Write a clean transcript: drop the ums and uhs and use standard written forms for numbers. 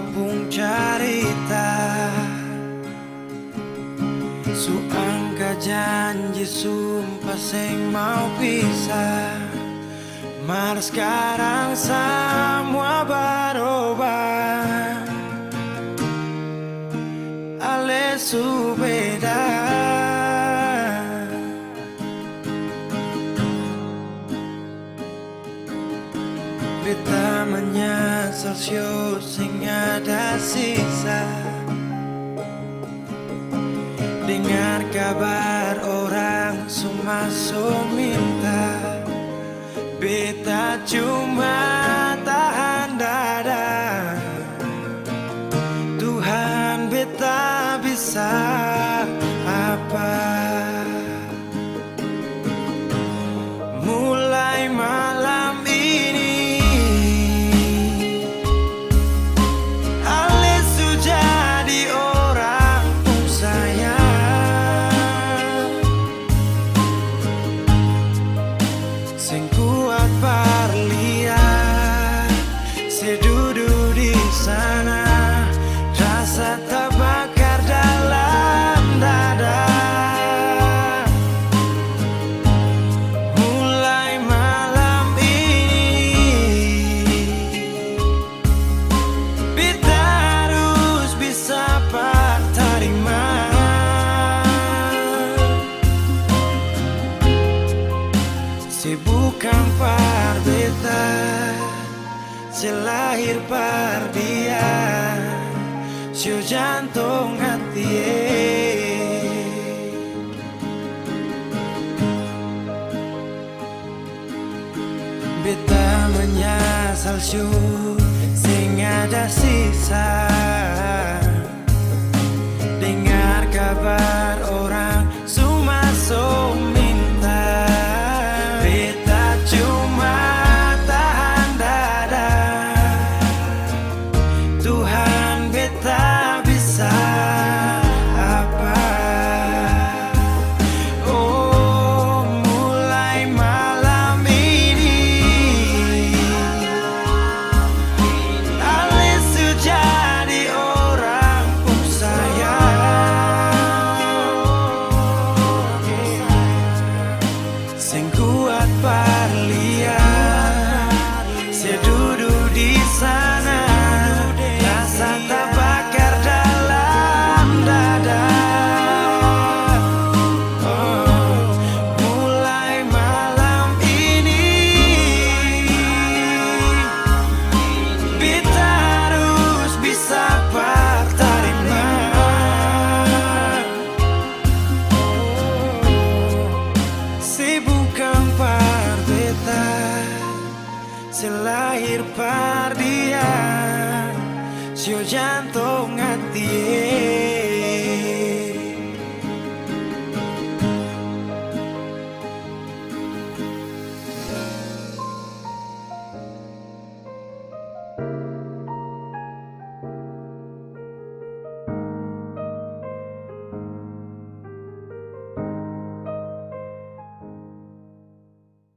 apapun carita su angka janji sumpah sing mau pisah, mar sekarang semua berubah. Ale su beda, beta menyesal sio sing ada sisa. Dengar kabar orang semua minta, beta cuma tahan dada. Tuhan, beta bisa apa? Mulai malam ini Ale su jadi orang pun sayang, sing kuat berlian, sedudu di sana, rasa terbakar dalam dada. Mulai malam ini beta harus bisa terima. Bukan par beta, selahir par dia, sio jantung hati. Beta menyesal sio sing ada sisa. Dengar kabar orang semua minta, beta cuma tahan dada. Tuhan, beta bisa apa? Oh, mulai malam ini Ale su jadi orang pun sayang, sing kuat berlian, sedudu di sana, rasa terbakar dalam dada. Oh, mulai malam ini beta harus bisa terima. Bukan par beta, selahir par dia, sio jantung hati.